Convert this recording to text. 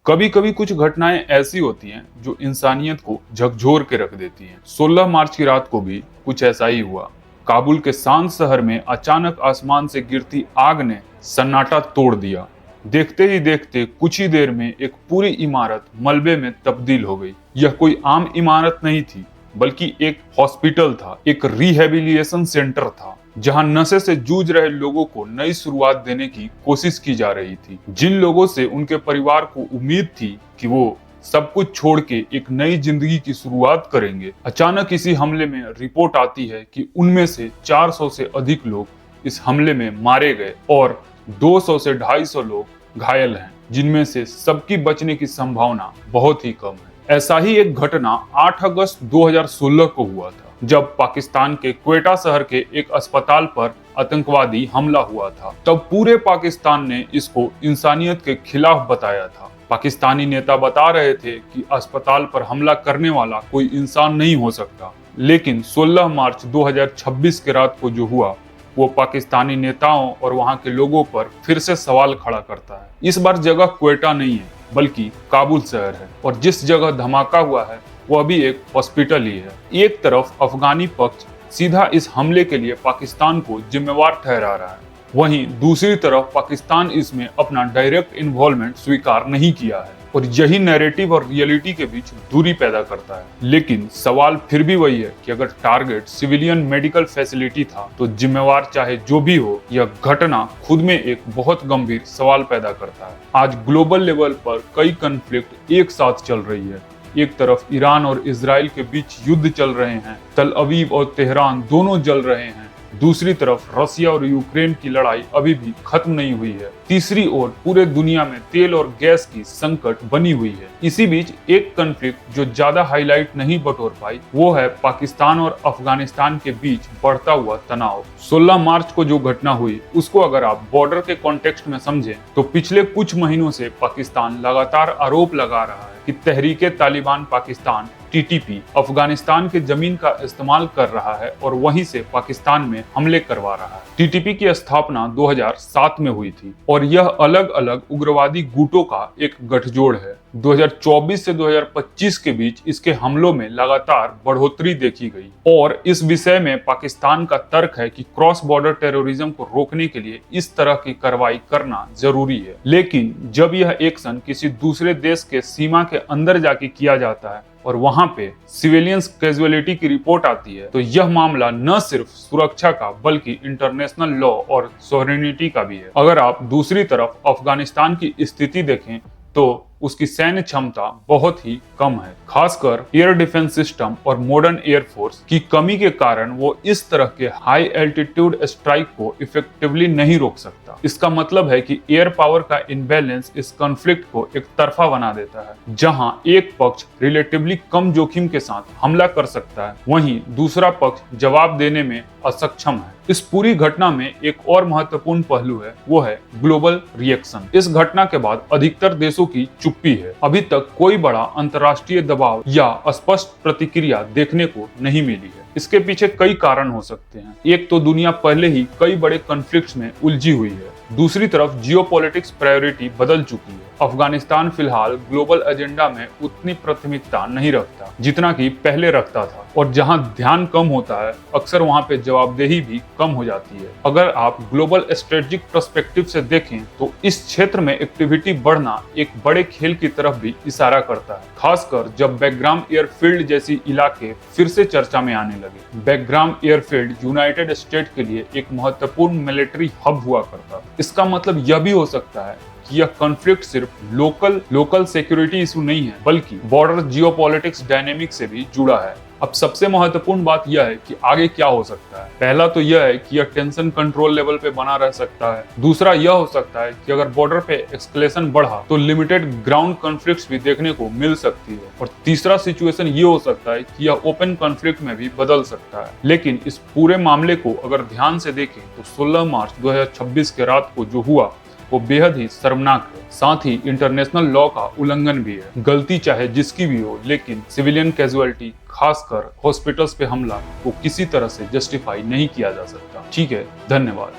कभी कभी कुछ घटनाएं ऐसी होती हैं जो इंसानियत को झकझोर के रख देती हैं। 16 मार्च की रात को भी कुछ ऐसा ही हुआ। काबुल के शांत शहर में अचानक आसमान से गिरती आग ने सन्नाटा तोड़ दिया। देखते ही देखते कुछ ही देर में एक पूरी इमारत मलबे में तब्दील हो गई। यह कोई आम इमारत नहीं थी, बल्कि एक हॉस्पिटल था, एक रिहेबिलिटेशन सेंटर था, जहां नशे से जूझ रहे लोगों को नई शुरुआत देने की कोशिश की जा रही थी। जिन लोगों से उनके परिवार को उम्मीद थी कि वो सब कुछ छोड़ के एक नई जिंदगी की शुरुआत करेंगे, अचानक इसी हमले में रिपोर्ट आती है कि उनमें से 400 से अधिक लोग इस हमले में मारे गए और 200 से 250 लोग घायल हैं, जिनमें से सबकी बचने की संभावना बहुत ही कम है। ऐसा ही एक घटना 8 अगस्त 2016 को हुआ था, जब पाकिस्तान के क्वेटा शहर के एक अस्पताल पर आतंकवादी हमला हुआ था। तब पूरे पाकिस्तान ने इसको इंसानियत के खिलाफ बताया था। पाकिस्तानी नेता बता रहे थे कि अस्पताल पर हमला करने वाला कोई इंसान नहीं हो सकता। लेकिन 16 मार्च 2026 के रात को जो हुआ, वो पाकिस्तानी नेताओं और वहां के लोगों पर फिर से सवाल खड़ा करता है। इस बार जगह क्वेटा नहीं है, बल्कि काबुल शहर है, और जिस जगह धमाका हुआ है वो अभी एक हॉस्पिटल ही है। एक तरफ अफगानी पक्ष सीधा इस हमले के लिए पाकिस्तान को जिम्मेवार ठहरा रहा है, वहीं दूसरी तरफ पाकिस्तान इसमें अपना डायरेक्ट इन्वॉल्वमेंट स्वीकार नहीं किया है, और यही नैरेटिव और रियलिटी के बीच दूरी पैदा करता है। लेकिन सवाल फिर भी वही है कि अगर टारगेट सिविलियन मेडिकल फैसिलिटी था, तो जिम्मेवार चाहे जो भी हो, यह घटना खुद में एक बहुत गंभीर सवाल पैदा करता है। आज ग्लोबल लेवल पर कई कॉन्फ्लिक्ट एक साथ चल रही है। एक तरफ ईरान और इजराइल के बीच युद्ध चल रहे हैं, तल अवीव और तेहरान दोनों जल रहे हैं। दूसरी तरफ रसिया और यूक्रेन की लड़ाई अभी भी खत्म नहीं हुई है। तीसरी ओर पूरे दुनिया में तेल और गैस की संकट बनी हुई है। इसी बीच एक कॉन्फ्लिक्ट जो ज्यादा हाईलाइट नहीं बटोर पाई, वो है पाकिस्तान और अफगानिस्तान के बीच बढ़ता हुआ तनाव। 16 मार्च को जो घटना हुई, उसको अगर आप बॉर्डर के कॉन्टेक्स्ट में समझें, तो पिछले कुछ महीनों से पाकिस्तान लगातार आरोप लगा रहा है कि तहरीके तालिबान पाकिस्तान टीटीपी अफगानिस्तान के जमीन का इस्तेमाल कर रहा है और वहीं से पाकिस्तान में हमले करवा रहा है। टीटीपी की स्थापना 2007 में हुई थी और यह अलग अलग उग्रवादी गुटों का एक गठजोड़ है। 2024 से 2025 के बीच इसके हमलों में लगातार बढ़ोतरी देखी गई, और इस विषय में पाकिस्तान का तर्क है कि क्रॉस बॉर्डर टेररिज्म को रोकने के लिए इस तरह की कार्रवाई करना जरूरी है। लेकिन जब यह एक्शन किसी दूसरे देश के सीमा के अंदर जाके किया जाता है और वहां पे सिविलियंस कैजुअलिटी की रिपोर्ट आती है, तो यह मामला न सिर्फ सुरक्षा का बल्कि इंटरनेशनल लॉ और सॉवरेनिटी का भी है। अगर आप दूसरी तरफ अफगानिस्तान की स्थिति देखें, तो उसकी सैन्य क्षमता बहुत ही कम है। खासकर एयर डिफेंस सिस्टम और मॉडर्न एयरफोर्स की कमी के कारण वो इस तरह के हाई एल्टीट्यूड स्ट्राइक को इफेक्टिवली नहीं रोक सकता। इसका मतलब है कि एयर पावर का इनबैलेंस इस कॉन्फ्लिक्ट को एक तरफा बना देता है। जहां एक पक्ष रिलेटिवली कम जोखिम के साथ हमला कर सकता है, वहीं दूसरा पक्ष जवाब देने में असक्षम है। इस पूरी घटना में एक और महत्वपूर्ण पहलू है, वो है ग्लोबल रिएक्शन। इस घटना के बाद अधिकतर देशों की चुप्पी है। अभी तक कोई बड़ा अंतर्राष्ट्रीय दबाव या स्पष्ट प्रतिक्रिया देखने को नहीं मिली है। इसके पीछे कई कारण हो सकते हैं। एक तो दुनिया पहले ही कई बड़े कॉन्फ्लिक्ट्स में उलझी हुई है। दूसरी तरफ जियोपॉलिटिक्स प्रायोरिटी बदल चुकी है। अफगानिस्तान फिलहाल ग्लोबल एजेंडा में उतनी प्राथमिकता नहीं रखता जितना कि पहले रखता था, और जहां ध्यान कम होता है, अक्सर वहां पे जवाबदेही भी कम हो जाती है। अगर आप ग्लोबल स्ट्रेटेजिक पर्सपेक्टिव से देखें, तो इस क्षेत्र में एक्टिविटी बढ़ना एक बड़े खेल की तरफ भी इशारा करता है, खासकर जब बैकग्राम एयरफील्ड जैसी इलाके फिर से चर्चा में आने लगे। बैकग्राम एयरफील्ड यूनाइटेड स्टेट के लिए एक महत्वपूर्ण मिलिट्री हब हुआ करता। इसका मतलब यह भी हो सकता है कि यह कॉन्फ्लिक्ट सिर्फ लोकल सिक्योरिटी इशू नहीं है, बल्कि बॉर्डर जियोपॉलिटिक्स डायनेमिक से भी जुड़ा है। अब सबसे महत्वपूर्ण बात यह है कि आगे क्या हो सकता है। पहला तो यह है कि यह टेंशन कंट्रोल लेवल पे बना रह सकता है। दूसरा यह हो सकता है कि अगर बॉर्डर पे एस्केलेशन बढ़ा, तो लिमिटेड ग्राउंड कॉन्फ्लिक्ट्स भी देखने को मिल सकती है। और तीसरा सिचुएशन ये हो सकता है कि यह ओपन कॉन्फ्लिक्ट में भी बदल सकता है। लेकिन इस पूरे मामले को अगर ध्यान से देखें, तो 16 मार्च 2026 के रात को जो हुआ, वो बेहद ही शर्मनाक है। साथ ही इंटरनेशनल लॉ का उल्लंघन भी है। गलती चाहे जिसकी भी हो, लेकिन सिविलियन कैजुअलिटी, खासकर हॉस्पिटल्स पे हमला, वो किसी तरह से जस्टिफाई नहीं किया जा सकता। ठीक है, धन्यवाद।